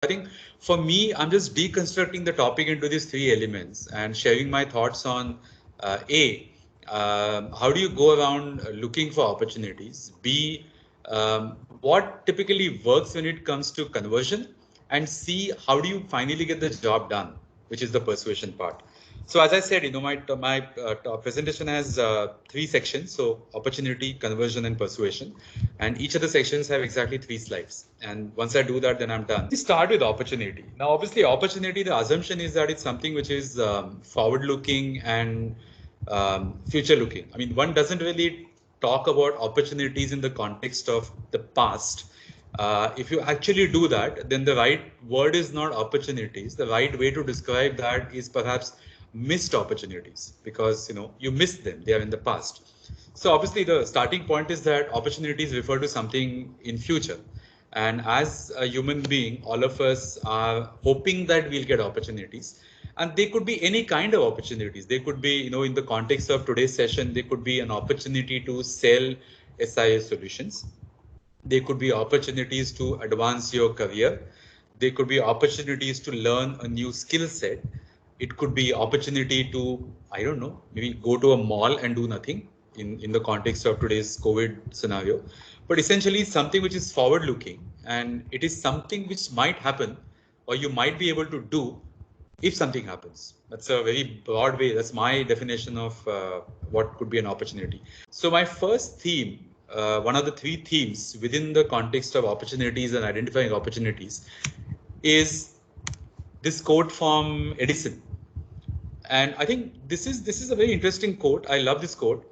I think for me, I'm just deconstructing the topic into these three elements and sharing my thoughts on how do you go around looking for opportunities? B, what typically works when it comes to conversion? And C, how do you finally get the job done, which is the persuasion part. So as I said, my presentation has three sections. So opportunity, conversion, and persuasion. And each of the sections have exactly 3 slides. And once I do that, then I'm done. We start with opportunity. Now, obviously, opportunity, the assumption is that it's something which is forward-looking and future-looking. I mean, one doesn't really talk about opportunities in the context of the past. If you actually do that, then the right word is not opportunities. The right way to describe that is perhaps missed opportunities, because you missed them. They are in the past. So obviously the starting point is that opportunities refer to something in future. And as a human being, all of us are hoping that we'll get opportunities. And they could be any kind of opportunities. They could be, in the context of today's session, they could be an opportunity to sell SIS solutions. There could be opportunities to advance your career. There could be opportunities to learn a new skill set. It could be opportunity to, I don't know, maybe go to a mall and do nothing in the context of today's COVID scenario. But essentially something which is forward looking, and it is something which might happen or you might be able to do if something happens. That's a very broad way. That's my definition of what could be an opportunity. So my first theme, one of the 3 themes within the context of opportunities and identifying opportunities, is this quote from Edison. And I think this is a very interesting quote. I love this quote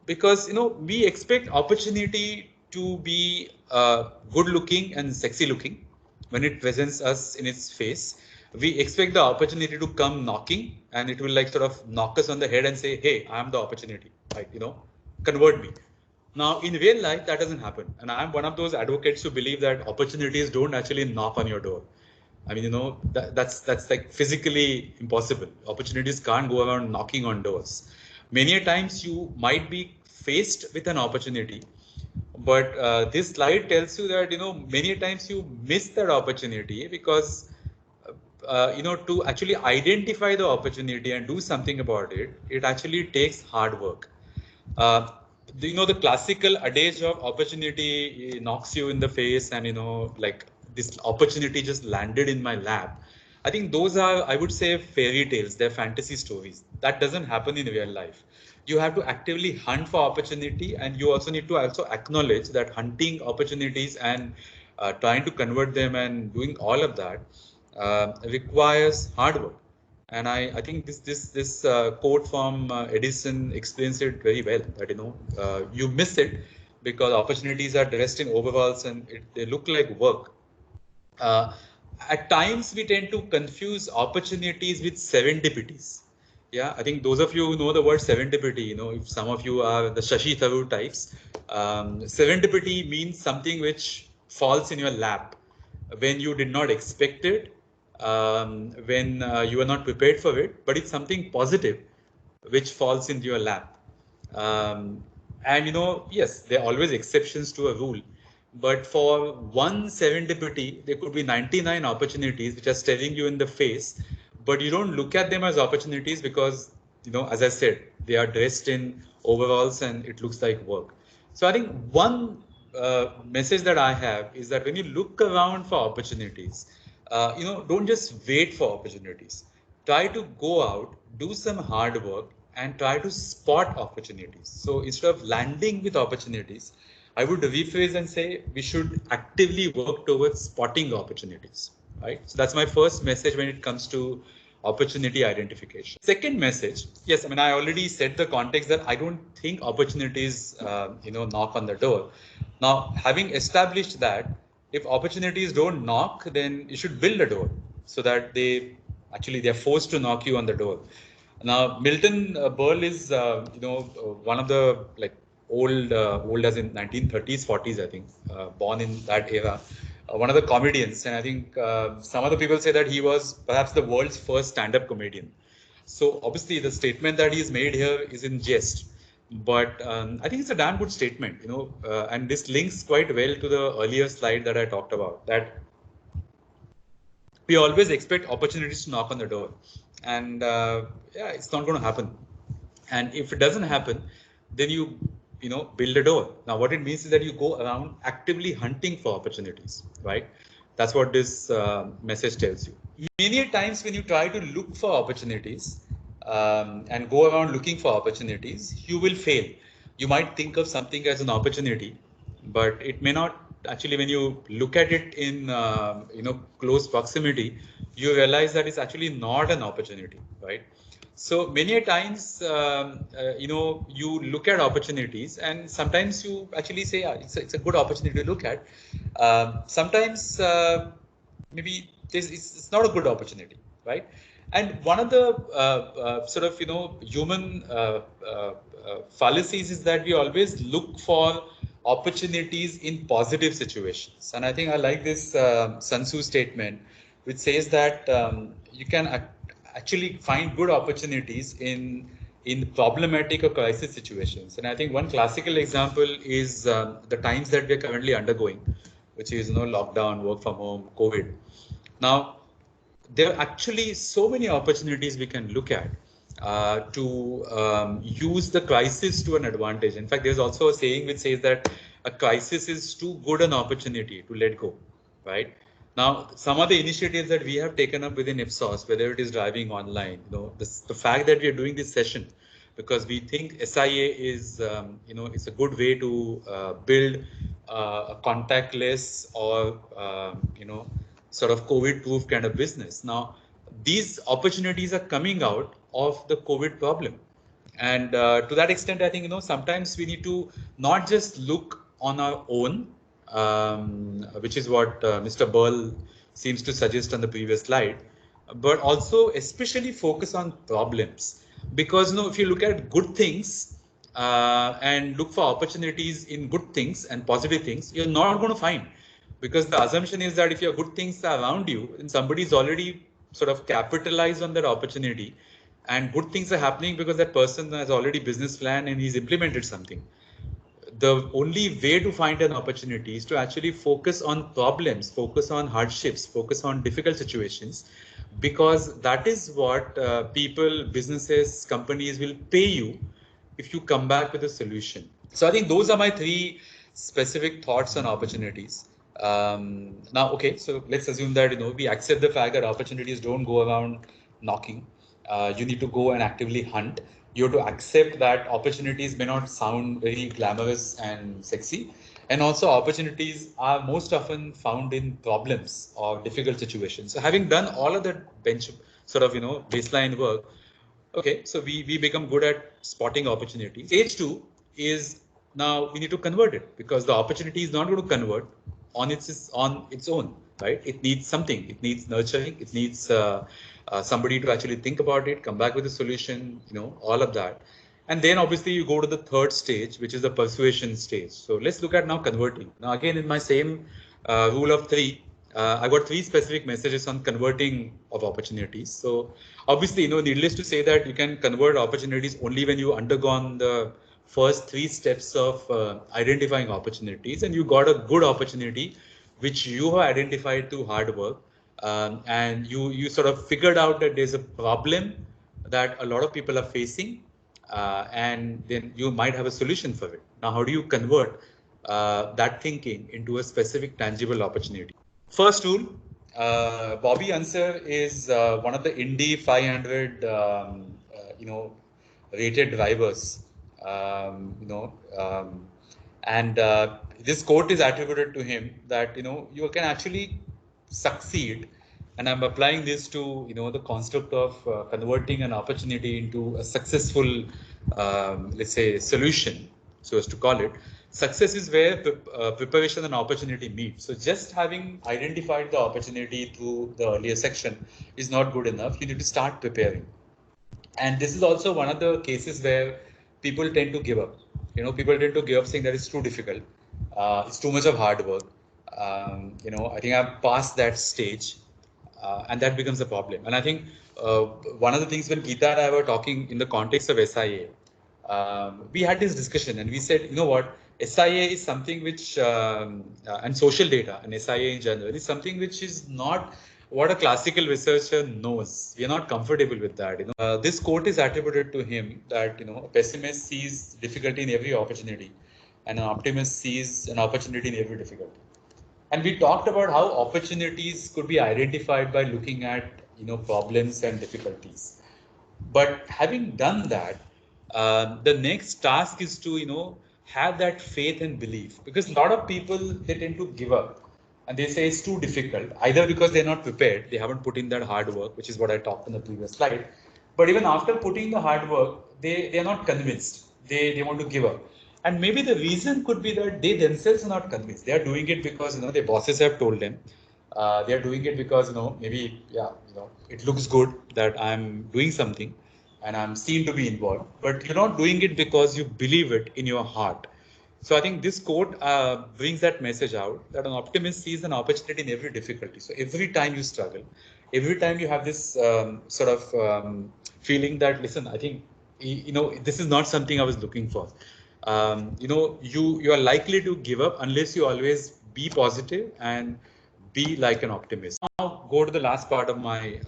because we expect opportunity to be good looking and sexy looking when it presents us in its face. We expect the opportunity to come knocking, and it will like sort of knock us on the head and say, hey, I'm the opportunity, like, convert me. Now, in real life, that doesn't happen. And I'm one of those advocates who believe that opportunities don't actually knock on your door. I mean, that's like physically impossible. Opportunities can't go around knocking on doors. Many a times you might be faced with an opportunity, but this slide tells you that, many a times you miss that opportunity because, to actually identify the opportunity and do something about it, it actually takes hard work. The classical adage of opportunity knocks you in the face and, like this opportunity just landed in my lap. I think those are, I would say, fairy tales. They're fantasy stories. That doesn't happen in real life. You have to actively hunt for opportunity, and you also need to also acknowledge that hunting opportunities and trying to convert them and doing all of that requires hard work. And I think this quote from Edison explains it very well. That you miss it because opportunities are dressed in overalls and they look like work. At times we tend to confuse opportunities with serendipities. Yeah, I think those of you who know the word serendipity, if some of you are the Shashi Tharoor types, serendipity means something which falls in your lap when you did not expect it, when you are not prepared for it, but it's something positive which falls into your lap. And yes, there are always exceptions to a rule, but for one serendipity, there could be 99 opportunities which are staring you in the face, but you don't look at them as opportunities because, as I said, they are dressed in overalls and it looks like work. So I think one message that I have is that when you look around for opportunities, don't just wait for opportunities. Try to go out, do some hard work, and try to spot opportunities. So instead of landing with opportunities, I would rephrase and say we should actively work towards spotting opportunities, right? So that's my first message when it comes to opportunity identification. Second message, yes, I mean, I already said the context that I don't think opportunities, knock on the door. Now, having established that, if opportunities don't knock, then you should build a door so that they're forced to knock you on the door. Now, Milton Berle is, one of the old as in 1930s, 40s, I think, born in that era. One of the comedians, and I think some other people say that he was perhaps the world's first stand-up comedian. So obviously, the statement that he's made here is in jest, but I think it's a damn good statement, and this links quite well to the earlier slide that I talked about. That we always expect opportunities to knock on the door, and yeah, it's not going to happen. And if it doesn't happen, then you know, build a door. Now what it means is that you go around actively hunting for opportunities, right? That's what this message tells you. Many times when you try to look for opportunities and go around looking for opportunities, you will fail. You might think of something as an opportunity, but it may not actually. When you look at it in you know, close proximity, you realize that it's actually not an opportunity, right? So many a times, you know, you look at opportunities, and sometimes you actually say, yeah, it's a good opportunity to look at. Sometimes maybe it's not a good opportunity, right? And one of the sort of, you know, human fallacies is that we always look for opportunities in positive situations. And I think I like this Sun Tzu statement, which says that you can actually find good opportunities in problematic or crisis situations. And I think one classical example is the times that we are currently undergoing, which is, you know, lockdown, work from home, COVID. Now, there are actually so many opportunities we can look at to use the crisis to an advantage. In fact, there's also a saying which says that a crisis is too good an opportunity to let go, right? Now, some of the initiatives that we have taken up within Ipsos, whether it is driving online, you know, the fact that we are doing this session, because we think SIA is, you know, it's a good way to build a contactless or, you know, sort of COVID-proof kind of business. Now, these opportunities are coming out of the COVID problem. And to that extent, I think, you know, sometimes we need to not just look on our own, which is what Mr. Burl seems to suggest on the previous slide, but also especially focus on problems. Because, you know, if you look at good things and look for opportunities in good things and positive things, you're not going to find. Because the assumption is that if your good things are around you, and somebody's already sort of capitalized on that opportunity, and good things are happening because that person has already business plan and he's implemented something. The only way to find an opportunity is to actually focus on problems, focus on hardships, focus on difficult situations, because that is what people, businesses, companies will pay you if you come back with a solution. So I think those are my three specific thoughts on opportunities. Now, okay, so let's assume that, you know, we accept the fact that opportunities don't go around knocking. You need to go and actively hunt. You have to accept that opportunities may not sound very glamorous and sexy, and also opportunities are most often found in problems or difficult situations. So having done all of that bench sort of, you know, baseline work, okay, so we become good at spotting opportunities. Stage two is now we need to convert it, because the opportunity is not going to convert on its own, right? It needs something. It needs nurturing. It needs somebody to actually think about it, come back with a solution, you know, all of that. And then obviously you go to the third stage, which is the persuasion stage. So let's look at now converting. Now again, in my same rule of three, I got three specific messages on converting of opportunities. So obviously, you know, needless to say that you can convert opportunities only when you undergone the first three steps of identifying opportunities, and you got a good opportunity, which you have identified through hard work, and you sort of figured out that there's a problem that a lot of people are facing, and then you might have a solution for it. Now, how do you convert that thinking into a specific tangible opportunity? First rule, Bobby Unser is one of the Indy 500, you know, rated drivers, you know, and this quote is attributed to him that, you know, you can actually succeed. And I'm applying this to, you know, the construct of converting an opportunity into a successful, let's say, solution, so as to call it. Success is where preparation and opportunity meet. So just having identified the opportunity through the earlier section is not good enough. You need to start preparing. And this is also one of the cases where people tend to give up. You know, people tend to give up saying that it's too difficult. It's too much of hard work. You know, I think I've passed that stage, and that becomes a problem. And I think one of the things when Geeta and I were talking in the context of SIA, we had this discussion and we said, you know what, SIA is something which, and social data and SIA in general is something which is not what a classical researcher knows. We are not comfortable with that. This quote is attributed to him that a pessimist sees difficulty in every opportunity, and an optimist sees an opportunity in every difficulty. And we talked about how opportunities could be identified by looking at problems and difficulties. But having done that, the next task is to have that faith and belief, because a lot of people, they tend to give up and they say it's too difficult, either because they're not prepared, they haven't put in that hard work, which is what I talked in the previous slide. But even after putting the hard work, they're not convinced. They want to give up. And maybe the reason could be that they themselves are not convinced. They are doing it because their bosses have told them. They are doing it because maybe it looks good that I'm doing something and I'm seen to be involved. But you're not doing it because you believe it in your heart. So I think this quote brings that message out, that an optimist sees an opportunity in every difficulty. So every time you struggle, every time you have this feeling that, listen, I think this is not something I was looking for. You are likely to give up unless you always be positive and be like an optimist. Now go to the last part of my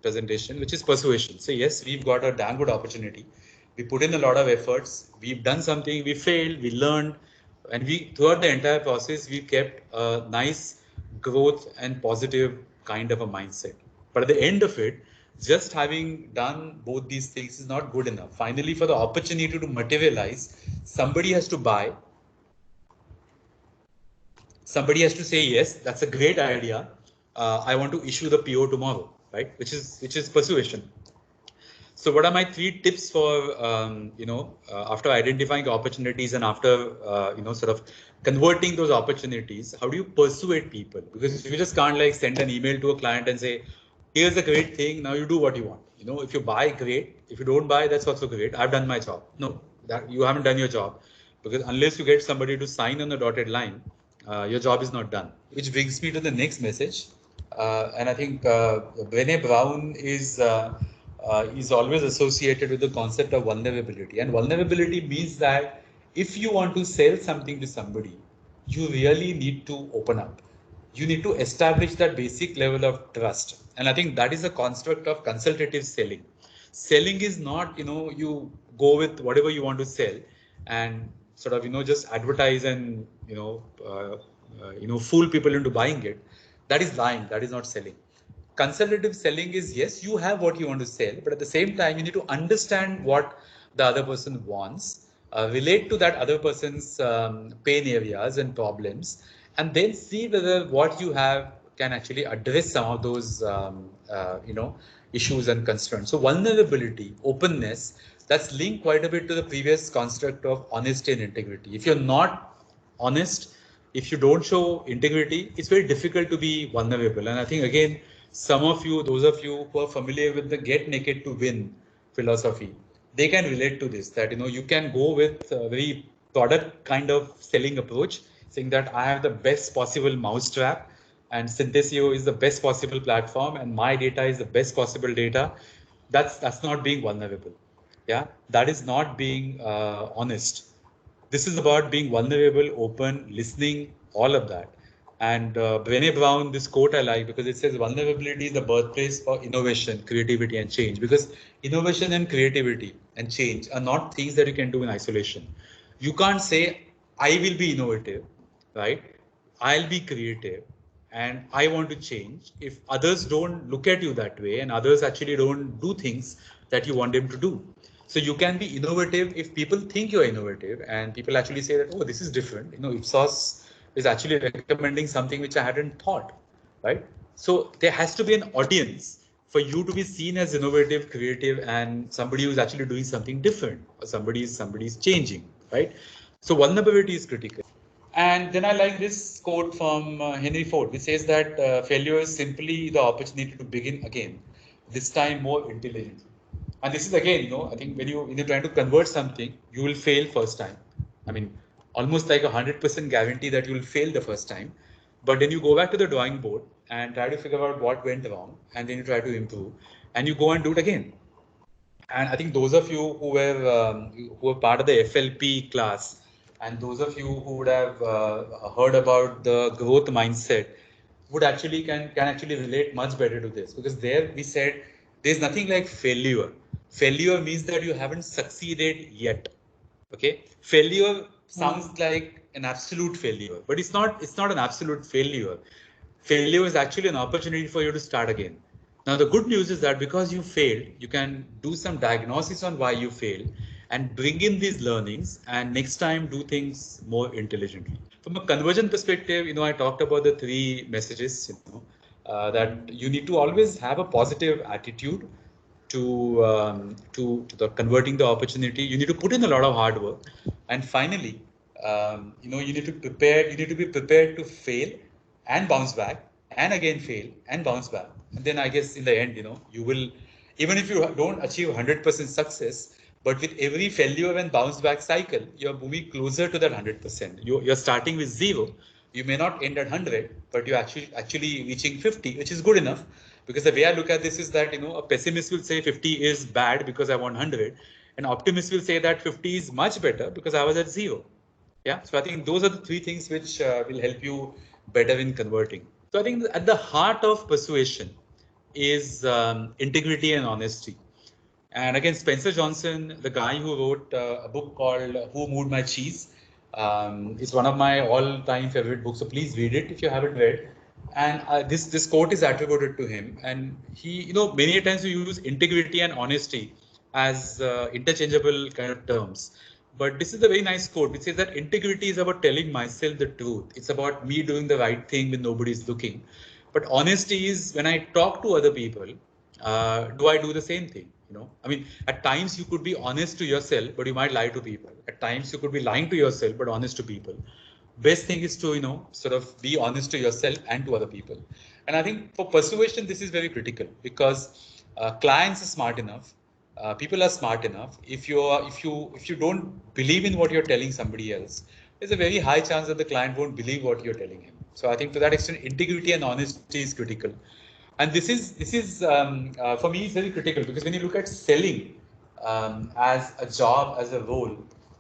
presentation, which is persuasion. So yes, we've got a damn good opportunity. We put in a lot of efforts. We've done something. We failed. We learned, and we throughout the entire process we kept a nice growth and positive kind of a mindset. But at the end of it, just having done both these things is not good enough. Finally, for the opportunity to materialize, somebody has to buy. Somebody has to say, yes, that's a great idea. I want to issue the PO tomorrow, right? Which is persuasion. So what are my 3 tips for after identifying opportunities and after sort of converting those opportunities? How do you persuade people? Because you just can't like send an email to a client and say, here's a great thing, now you do what you want. If you buy, great. If you don't buy, that's also great. I've done my job. No, that you haven't done your job, because unless you get somebody to sign on the dotted line, your job is not done. Which brings me to the next message, and I think Brené Brown is always associated with the concept of vulnerability. And vulnerability means that if you want to sell something to somebody, you really need to open up. You need to establish that basic level of trust. And I think that is a construct of consultative selling. Selling is not, you go with whatever you want to sell and sort of, just advertise and, fool people into buying it. That is lying. That is not selling. Consultative selling is, yes, you have what you want to sell, but at the same time, you need to understand what the other person wants, relate to that other person's pain areas and problems, and then see whether what you have can actually address some of those, issues and concerns. So vulnerability, openness, that's linked quite a bit to the previous construct of honesty and integrity. If you're not honest, if you don't show integrity, it's very difficult to be vulnerable. And I think, again, some of you, those of you who are familiar with the get naked to win philosophy, they can relate to this, that you can go with a very product kind of selling approach, saying that I have the best possible mousetrap and Synthesio is the best possible platform and my data is the best possible data. That's not being vulnerable. Yeah, that is not being honest. This is about being vulnerable, open, listening, all of that. And Brené Brown, this quote I like, because it says vulnerability is the birthplace for innovation, creativity, and change. Because innovation and creativity and change are not things that you can do in isolation. You can't say, I will be innovative, right? I'll be creative and I want to change if others don't look at you that way and others actually don't do things that you want them to do. So you can be innovative if people think you're innovative and people actually say that, oh, this is different. Ipsos is actually recommending something which I hadn't thought, right? So there has to be an audience for you to be seen as innovative, creative, and somebody who's actually doing something different, or somebody's changing, right? So vulnerability is critical. And then I like this quote from Henry Ford, which says that failure is simply the opportunity to begin again, this time more intelligently. And this is again, I think when you're trying to convert something, you will fail first time. I mean, almost like 100% guarantee that you will fail the first time. But then you go back to the drawing board and try to figure out what went wrong, and then you try to improve, and you go and do it again. And I think those of you who were part of the FLP class, and those of you who would have heard about the growth mindset, would actually can actually relate much better to this, because there we said there's nothing like failure. Failure means that you haven't succeeded yet. Okay, failure sounds like an absolute failure, but it's not. It's not an absolute failure. Failure is actually an opportunity for you to start again. Now, the good news is that because you failed, you can do some diagnosis on why you failed and bring in these learnings, and next time do things more intelligently. From a conversion perspective, I talked about the three messages, that you need to always have a positive attitude to the converting the opportunity. You need to put in a lot of hard work, and finally, you need to prepare. You need to be prepared to fail and bounce back, and again fail and bounce back. And then I guess in the end, you will, even if you don't achieve 100% success, but with every failure and bounce back cycle, you're moving closer to that 100%. You're starting with zero. You may not end at 100, but you're actually reaching 50, which is good enough. Because the way I look at this is that, a pessimist will say 50 is bad because I want 100. An optimist will say that 50 is much better because I was at zero. Yeah. So I think those are the three things which will help you better in converting. So I think at the heart of persuasion is integrity and honesty. And again, Spencer Johnson, the guy who wrote a book called Who Moved My Cheese, is one of my all-time favorite books. So please read it if you haven't read. And this quote is attributed to him. And he, many times we use integrity and honesty as interchangeable kind of terms. But this is a very nice quote. It says that integrity is about telling myself the truth. It's about me doing the right thing when nobody's looking. But honesty is when I talk to other people, do I do the same thing? I mean, at times you could be honest to yourself, but you might lie to people. At times you could be lying to yourself, but honest to people. Best thing is to, sort of be honest to yourself and to other people. And I think for persuasion, this is very critical because clients are smart enough. People are smart enough. If you don't believe in what you're telling somebody else, there's a very high chance that the client won't believe what you're telling him. So I think to that extent, integrity and honesty is critical. And this is for me is very critical because when you look at selling as a job, as a role,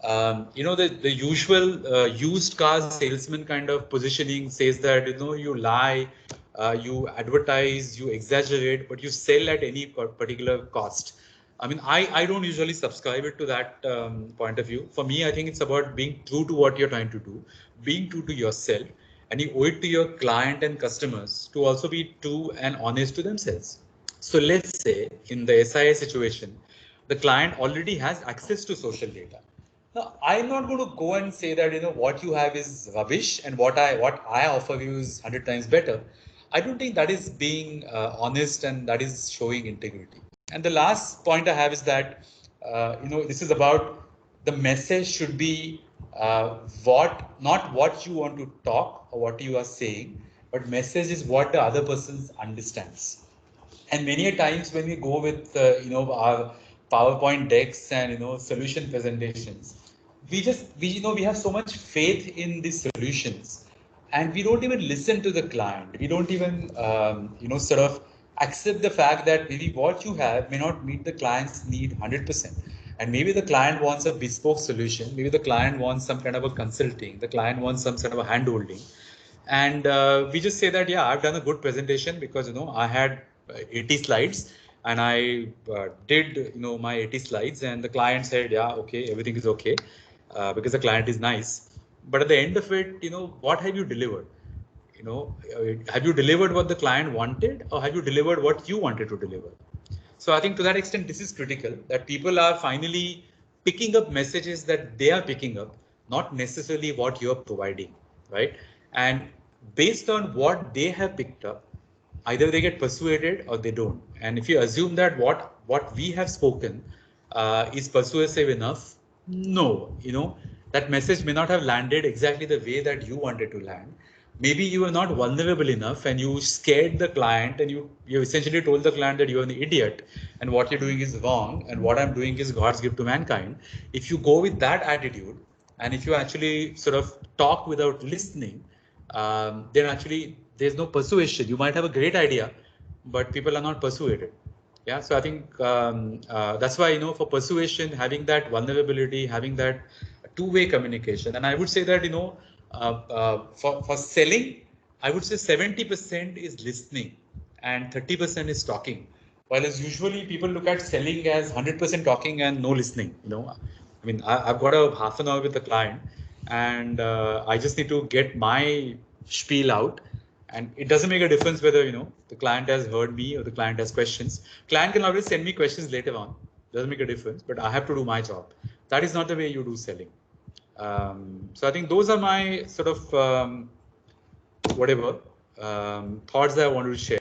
the usual used car salesman kind of positioning says that you lie, you advertise, you exaggerate, but you sell at any particular cost. I mean, I don't usually subscribe it to that point of view. For me, I think it's about being true to what you're trying to do, being true to yourself, and you owe it to your client and customers to also be true and honest to themselves. So let's say in the SIA situation, the client already has access to social data. Now, I'm not going to go and say that what you have is rubbish and what I offer you is 100 times better. I don't think that is being honest and that is showing integrity. And the last point I have is that this is about the message should be not what you want to talk or what you are saying, but message is what the other person understands. And many a times when we go with our PowerPoint decks and solution presentations, we have so much faith in these solutions, and we don't even listen to the client. We don't even sort of accept the fact that maybe what you have may not meet the client's need 100%. And maybe the client wants a bespoke solution. Maybe the client wants some kind of a consulting. The client wants some sort of a hand holding. And we just say that, yeah, I've done a good presentation because, I had 80 slides and I did, my 80 slides, and the client said, yeah, okay, everything is okay, because the client is nice. But at the end of it, what have you delivered? Have you delivered what the client wanted, or have you delivered what you wanted to deliver? So I think to that extent, this is critical, that people are finally picking up messages that they are picking up, not necessarily what you're providing, right? And based on what they have picked up, either they get persuaded or they don't. And if you assume that what we have spoken is persuasive enough, no, that message may not have landed exactly the way that you wanted to land. Maybe you were not vulnerable enough and you scared the client, and you essentially told the client that you're an idiot and what you're doing is wrong and what I'm doing is God's gift to mankind. If you go with that attitude, and if you actually sort of talk without listening, then actually there's no persuasion. You might have a great idea, but people are not persuaded. Yeah, so I think that's why, for persuasion, having that vulnerability, having that two-way communication. And I would say that, for selling, I would say 70% is listening and 30% is talking. While as usually people look at selling as 100% talking and no listening. I mean, I've got a half an hour with the client, and I just need to get my spiel out. And it doesn't make a difference whether the client has heard me or the client has questions. Client can always send me questions later on. Doesn't make a difference, but I have to do my job. That is not the way you do selling. So I think those are my sort of whatever thoughts that I wanted to share.